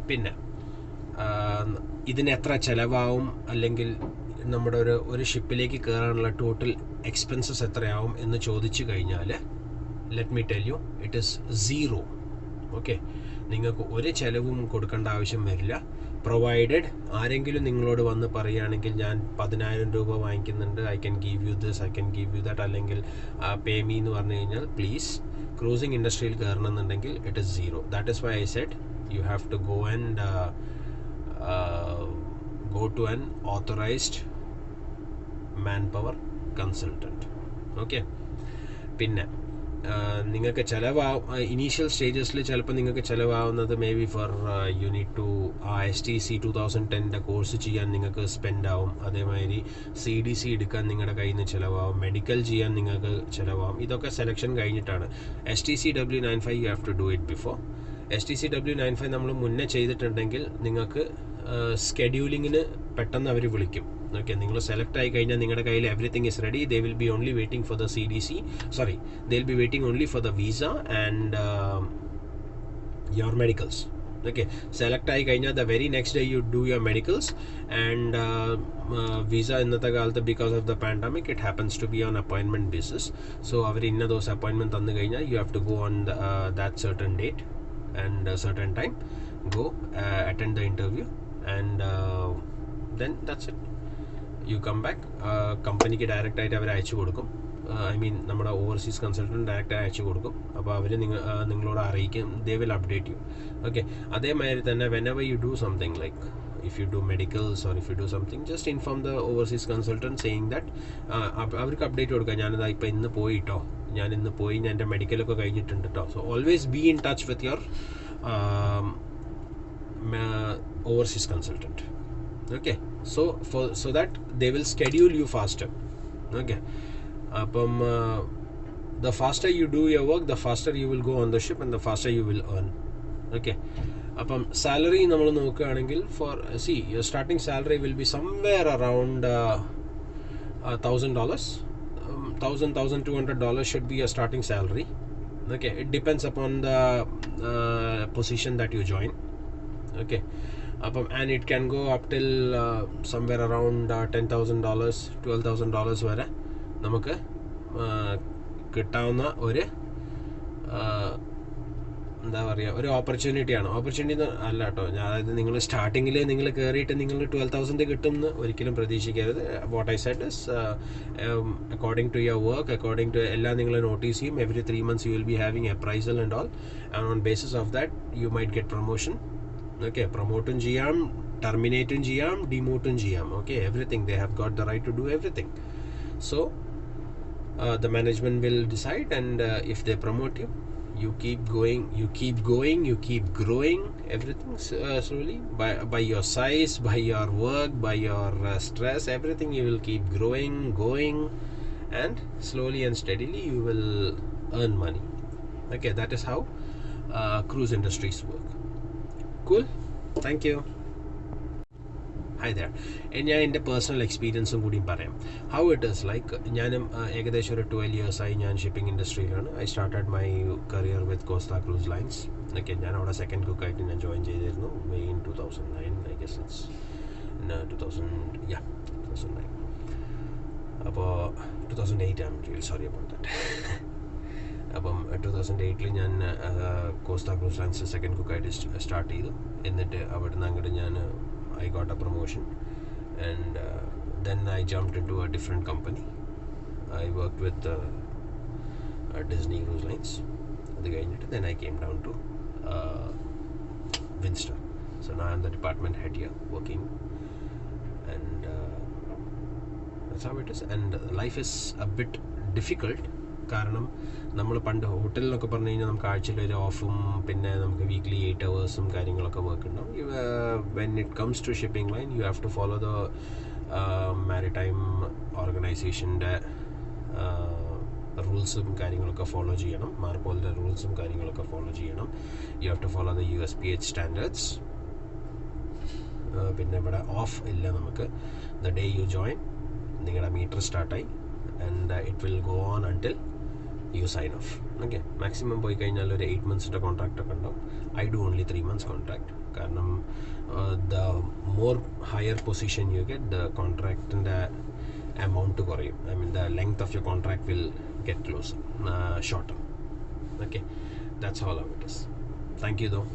പിന്നെ ഇതിന് എത്ര ചിലവാകും, അല്ലെങ്കിൽ നമ്മുടെ ഒരു ഷിപ്പിലേക്ക് കയറാനുള്ള ടോട്ടൽ എക്സ്പെൻസസ് എത്രയാവും എന്ന് ചോദിച്ചു കഴിഞ്ഞാൽ, let me tell you, it is zero. Okay, നിങ്ങൾക്ക് ഒരു ചിലവും കൊടുക്കേണ്ട ആവശ്യം വരില്ല. പ്രൊവൈഡഡ് ആരെങ്കിലും നിങ്ങളോട് വന്ന് പറയുകയാണെങ്കിൽ ഞാൻ 10,000 രൂപ വാങ്ങിക്കുന്നുണ്ട്, I can give you this, I can give you that, അല്ലെങ്കിൽ പേ മീ എന്ന് പറഞ്ഞു കഴിഞ്ഞാൽ, പ്ലീസ് ക്രൂസിംഗ് ഇൻഡസ്ട്രിയിൽ കയറണമെന്നുണ്ടെങ്കിൽ it is zero. That is why I said you have to go and go to an authorized manpower consultant. Okay, പിന്നെ നിങ്ങൾക്ക് initial സ്റ്റേജസിൽ ചിലപ്പോൾ നിങ്ങൾക്ക് ചിലവാകുന്നത് maybe for you need to STC 2010 course ചെയ്യാൻ നിങ്ങൾക്ക് സ്പെൻഡ് ആവും. അതേമാതിരി CDC എടുക്കാൻ നിങ്ങളുടെ കയ്യിൽ നിന്ന് ചിലവാകും, മെഡിക്കൽ ചെയ്യാൻ നിങ്ങൾക്ക് ചിലവാകും. ഇതൊക്കെ സെലക്ഷൻ കഴിഞ്ഞിട്ടാണ്. STC W95 you have to do it before. STC W95 നമ്മൾ മുന്നേ ചെയ്തിട്ടുണ്ടെങ്കിൽ നിങ്ങൾക്ക് സ്കെഡ്യൂളിങ്ങിന് പെട്ടെന്ന് അവർ വിളിക്കും. ഓക്കെ, നിങ്ങൾ സെലക്ട് ആയി കഴിഞ്ഞാൽ നിങ്ങളുടെ കയ്യിൽ everything is ready. They will be only waiting for the CDC, sorry, they will be waiting only for the visa and your medicals. Okay, select ആയി കഴിഞ്ഞാൽ the very next day you do your medicals and visa. ഇന്നത്തെ കാലത്ത് because of the pandemic it happens to be on appointment basis. So അവർ ഇന്ന ദിവസം appointment തന്നു കഴിഞ്ഞാൽ you have to go on that certain date and a certain time, go attend the interview, and then that's it. You come back. Company ki direct ആയിട്ട് അവർ അയച്ചു കൊടുക്കും. I mean നമ്മുടെ overseas consultant direct അയച്ചു കൊടുക്കും. അപ്പോൾ അവർ നിങ്ങളോട് അറിയിക്കും. They will update you. Okay, അതേമാതിരി തന്നെ whenever you do something, like if you do medicals or if you do something, just inform the overseas consultant saying that അവർക്ക് അപ്ഡേറ്റ് കൊടുക്കുക, ഞാനിതാ ഇപ്പോൾ ഇന്ന് പോയിട്ടോ, ഞാൻ എൻ്റെ മെഡിക്കലൊക്കെ കഴിഞ്ഞിട്ടുണ്ട് കേട്ടോ. So always be in touch with your overseas consultant. Okay, so that they will schedule you faster. Okay, അപ്പം the faster you do your work, the faster you will go on the ship and the faster you will earn. Okay, അപ്പം salary നമ്മൾ നോക്കുകയാണെങ്കിൽ your starting salary will be somewhere around $1,000. $1,200 should be your starting salary. Okay, it depends upon the position that you join. Okay, and it can go up till somewhere around $10,000, $12,000 വരെ നമുക്ക് കിട്ടാവുന്ന ഒരു എന്താ പറയുക, ഒരു ഓപ്പർച്യൂണിറ്റിയാണ്. Opportunity അല്ല കേട്ടോ, അതായത് നിങ്ങൾ സ്റ്റാർട്ടിങ്ങിൽ നിങ്ങൾ കയറിയിട്ട് നിങ്ങൾ 12,000 കിട്ടുമെന്ന് ഒരിക്കലും പ്രതീക്ഷിക്കരുത്. What I said is according to your work, according to എല്ലാം നിങ്ങൾ നോട്ടീസ് ചെയ്യും. Every 3 months you will be having appraisal and all, and on basis of that you might get promotion. Okay, promotum ചെയ്യാം, terminatum ചെയ്യാം, demotum ചെയ്യാം. Okay, everything, they have got the right to do everything. So the management will decide, and if they promote you, you keep going, you keep growing, everything slowly by your size, by your work, by your stress, everything you will keep going, and slowly and steadily you will earn money. Okay, that is how cruise industries work. Cool, thank you. Hi there. ഞാൻ എൻ്റെ personal എക്സ്പീരിയൻസും കൂടി പറയാം. How it is like, ഞാനും ഏകദേശം ഒരു 12 years ആയി ഞാൻ ഷിപ്പിംഗ് ഇൻഡസ്ട്രിയിലാണ്. I started my career with Costa cruise lines. Okay, ഞാൻ അവിടെ സെക്കൻഡ് കുക്കായിട്ട് ഞാൻ ജോയിൻ ചെയ്തിരുന്നു in 2009. I guess it's 2009. അപ്പോൾ 2008 I am really sorry about that. അപ്പം 2008 ഞാൻ കോസ്റ്റ ക്രൂസ് ലൈൻസ് സെക്കൻഡ് കുക്കായിട്ട് സ്റ്റാർട്ട് ചെയ്തു. എന്നിട്ട് അവിടുന്ന് അങ്ങോട്ട് ഞാൻ I got a promotion, and then I jumped into a different company. I worked with Disney Cruise Lines. Then I came down to Windstar. So now I'm the department head here working, and that's how it is. And life is a bit difficult. കാരണം നമ്മൾ പണ്ട് ഹോട്ടലിലൊക്കെ പറഞ്ഞു കഴിഞ്ഞാൽ നമുക്ക് ആഴ്ചയിൽ ഒരു ഓഫും പിന്നെ നമുക്ക് വീക്ക്ലി 8 hours കാര്യങ്ങളൊക്കെ വർക്ക് ഉണ്ടാവും. When it comes to shipping line you have to follow the maritime ഓർഗനൈസേഷൻ്റെ റൂൾസും കാര്യങ്ങളൊക്കെ ഫോളോ ചെയ്യണം. മാർപോളിൻ്റെ റൂൾസും കാര്യങ്ങളൊക്കെ ഫോളോ ചെയ്യണം. You have to follow the USPH standards. പിന്നെ ഇവിടെ ഓഫ് ഇല്ല നമുക്ക്. ദ ഡേ യു ജോയിൻ നിങ്ങളുടെ മീറ്റർ സ്റ്റാർട്ടായി, and it will go on until you sign off. Okay, maximum പോയി കഴിഞ്ഞാൽ ഒരു 8 months കോൺട്രാക്റ്റ് ഒക്കെ ഉണ്ടാവും. I do only 3 months contract. കാരണം the more higher position you get, the contractൻ്റെ amount കുറയും. I mean the length of your contract will get closer, shorter. Okay, that's all of it is. Thank you though.